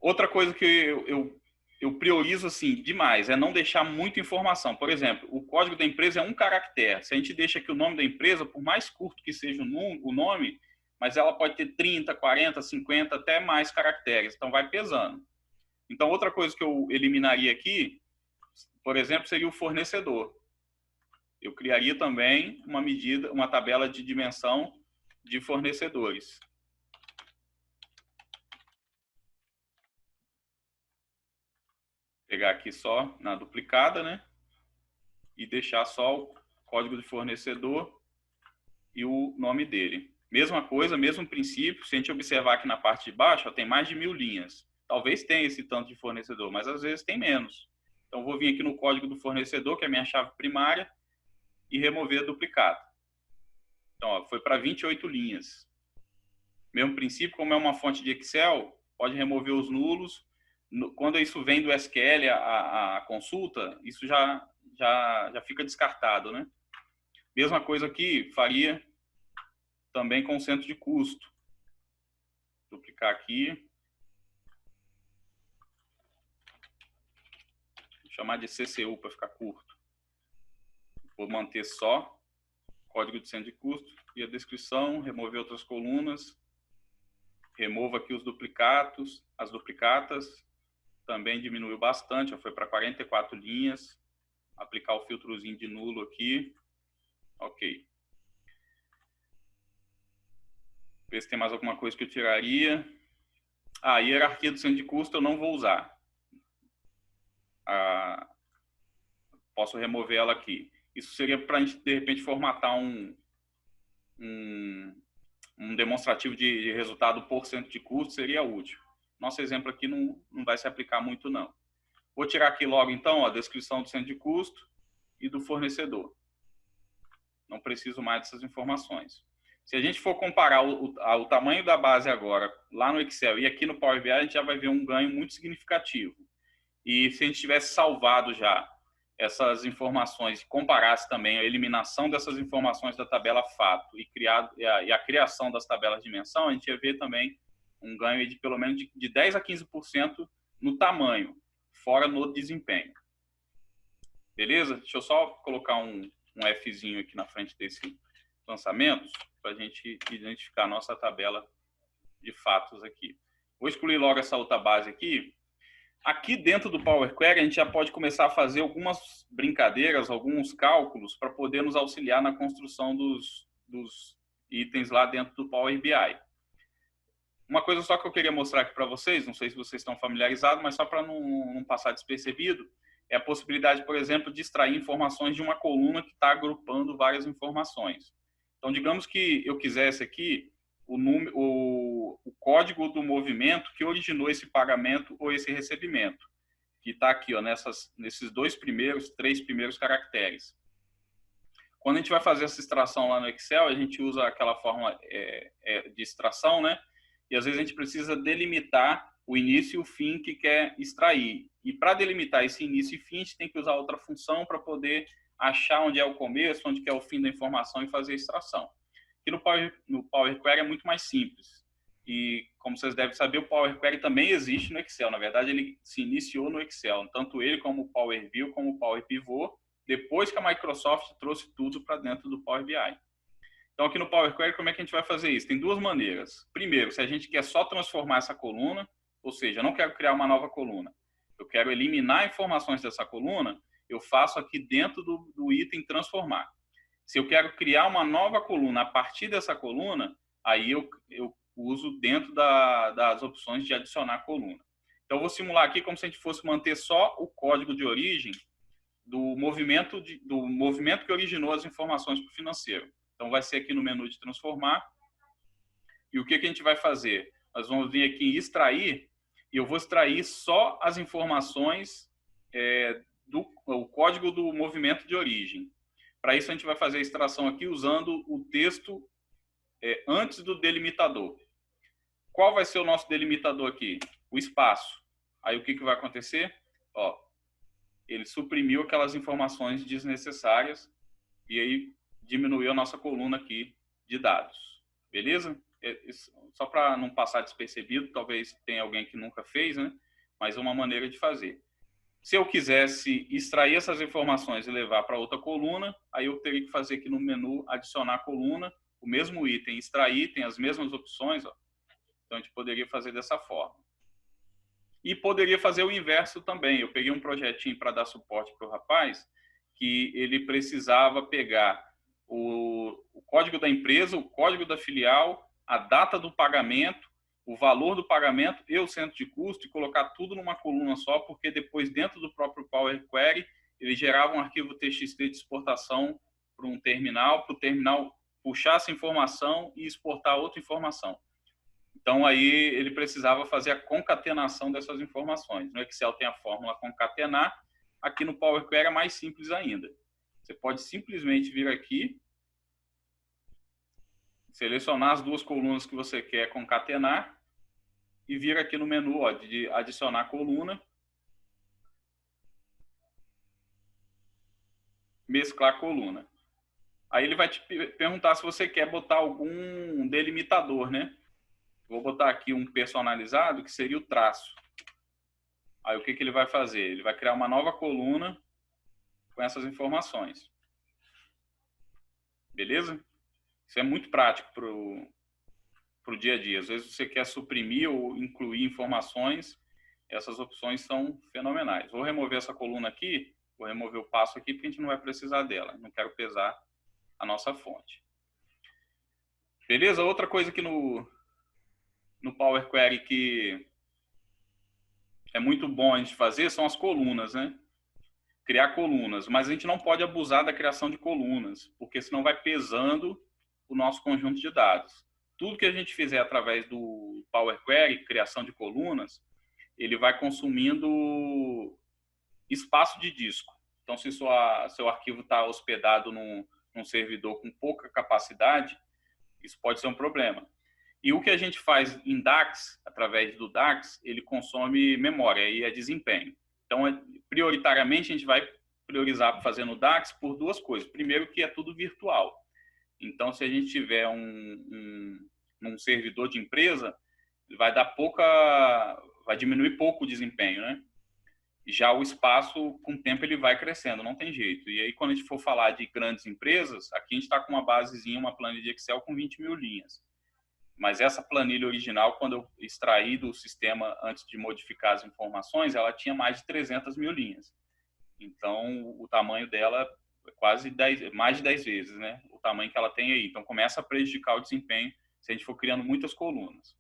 Outra coisa que eu priorizo assim demais é não deixar muita informação. Por exemplo, o código da empresa é um caractere. Se a gente deixa aqui o nome da empresa, por mais curto que seja o nome, mas ela pode ter 30, 40, 50, até mais caracteres. Então, vai pesando. Então, outra coisa que eu eliminaria aqui, por exemplo, seria o fornecedor. Eu criaria também uma medida, uma tabela de dimensão de fornecedores. Pegar aqui só na duplicada, né? E deixar só o código de fornecedor e o nome dele. Mesma coisa, mesmo princípio. Se a gente observar aqui na parte de baixo, ó, tem mais de 1000 linhas. Talvez tenha esse tanto de fornecedor, mas às vezes tem menos. Então, vou vir aqui no código do fornecedor, que é a minha chave primária, e remover a duplicata. Então, ó, foi para 28 linhas. Mesmo princípio, como é uma fonte de Excel, pode remover os nulos. Quando isso vem do SQL, a consulta, isso já fica descartado, né? Mesma coisa aqui, faria também com o centro de custo. Duplicar aqui. Vou chamar de CCU para ficar curto. Vou manter só código de centro de custo e a descrição, remover outras colunas. Removo aqui os duplicatos, as duplicatas. Também diminuiu bastante, foi para 44 linhas. Aplicar o filtrozinho de nulo aqui. Ok. Ver se tem mais alguma coisa que eu tiraria. A hierarquia do centro de custo eu não vou usar. Posso remover ela aqui. Isso seria para a gente, de repente, formatar um demonstrativo de resultado por cento de custo, seria útil. Nosso exemplo aqui não vai se aplicar muito, não. Vou tirar aqui logo, então, a descrição do centro de custo e do fornecedor. Não preciso mais dessas informações. Se a gente for comparar o tamanho da base agora, lá no Excel e aqui no Power BI, a gente já vai ver um ganho muito significativo. E se a gente tivesse salvado já essas informações e comparasse também a eliminação dessas informações da tabela fato e a criação das tabelas de dimensão, a gente ia ver também um ganho de pelo menos de 10 a 15% no tamanho, fora no desempenho. Beleza? Deixa eu só colocar um Fzinho aqui na frente desse lançamentos, para a gente identificar a nossa tabela de fatos aqui. Vou excluir logo essa outra base aqui. Aqui dentro do Power Query, a gente já pode começar a fazer algumas brincadeiras, alguns cálculos, para poder nos auxiliar na construção dos itens lá dentro do Power BI. Uma coisa só que eu queria mostrar aqui para vocês, não sei se vocês estão familiarizados, mas só para não passar despercebido, é a possibilidade, por exemplo, de extrair informações de uma coluna que está agrupando várias informações. Então, digamos que eu quisesse aqui o código do movimento que originou esse pagamento ou esse recebimento, que está aqui, ó, nesses três primeiros caracteres. Quando a gente vai fazer essa extração lá no Excel, a gente usa aquela fórmula de extração, né? E às vezes a gente precisa delimitar o início e o fim que quer extrair. E para delimitar esse início e fim, a gente tem que usar outra função para poder achar onde é o começo, onde é o fim da informação e fazer a extração. Aqui no Power Query é muito mais simples. E, como vocês devem saber, o Power Query também existe no Excel. Na verdade, ele se iniciou no Excel. Tanto ele como o Power View, como o Power Pivot, depois que a Microsoft trouxe tudo para dentro do Power BI. Então, aqui no Power Query, como é que a gente vai fazer isso? Tem duas maneiras. Primeiro, se a gente quer só transformar essa coluna, ou seja, eu não quero criar uma nova coluna, eu quero eliminar informações dessa coluna, eu faço aqui dentro do item transformar. Se eu quero criar uma nova coluna a partir dessa coluna, aí eu uso dentro das opções de adicionar coluna. Então, eu vou simular aqui como se a gente fosse manter só o código de origem do movimento que originou as informações para o financeiro. Então, vai ser aqui no menu de transformar. E o que a gente vai fazer? Nós vamos vir aqui em extrair, e eu vou extrair só as informações o código do movimento de origem. Para isso, a gente vai fazer a extração aqui usando o texto antes do delimitador. Qual vai ser o nosso delimitador aqui? O espaço. Aí, o que vai acontecer? Ó, ele suprimiu aquelas informações desnecessárias e aí diminuiu a nossa coluna aqui de dados. Beleza? só para não passar despercebido, talvez tenha alguém que nunca fez, né? Mas é uma maneira de fazer. Se eu quisesse extrair essas informações e levar para outra coluna, aí eu teria que fazer aqui no menu adicionar coluna, o mesmo item, extrair, tem as mesmas opções, ó. Então a gente poderia fazer dessa forma. E poderia fazer o inverso também. Eu peguei um projetinho para dar suporte para o rapaz, que ele precisava pegar o código da empresa, o código da filial, a data do pagamento, o valor do pagamento e o centro de custo, e colocar tudo numa coluna só, porque depois, dentro do próprio Power Query, ele gerava um arquivo TXT de exportação para o terminal puxar essa informação e exportar outra informação. Então, aí ele precisava fazer a concatenação dessas informações. No Excel tem a fórmula concatenar, aqui no Power Query é mais simples ainda. Você pode simplesmente vir aqui, selecionar as duas colunas que você quer concatenar e vir aqui no menu, ó, de adicionar coluna, mesclar coluna. Aí ele vai te perguntar se você quer botar algum delimitador, né? Vou botar aqui um personalizado, que seria o traço. Aí o que ele vai fazer? Ele vai criar uma nova coluna com essas informações. Beleza? Isso é muito prático para o dia a dia. Às vezes você quer suprimir ou incluir informações, essas opções são fenomenais. Vou remover essa coluna aqui, vou remover o passo aqui, porque a gente não vai precisar dela. Não quero pesar a nossa fonte. Beleza? Outra coisa aqui no Power Query que é muito bom a gente fazer são as colunas, né? Criar colunas, mas a gente não pode abusar da criação de colunas, porque senão vai pesando o nosso conjunto de dados. Tudo que a gente fizer através do Power Query, criação de colunas, ele vai consumindo espaço de disco. Então, se seu arquivo está hospedado num servidor com pouca capacidade, isso pode ser um problema. E o que a gente faz em DAX, através do DAX, ele consome memória e é desempenho. Então, prioritariamente, a gente vai priorizar fazendo DAX por duas coisas. Primeiro, que é tudo virtual. Então, se a gente tiver um servidor de empresa, vai diminuir pouco o desempenho, né? Já o espaço, com o tempo, ele vai crescendo, não tem jeito. E aí, quando a gente for falar de grandes empresas, aqui a gente está com uma basezinha, uma planilha de Excel com 20 mil linhas. Mas essa planilha original, quando eu extraí do sistema antes de modificar as informações, ela tinha mais de 300 mil linhas. Então, o tamanho dela é quase mais de 10 vezes, né? O tamanho que ela tem aí. Então, começa a prejudicar o desempenho se a gente for criando muitas colunas.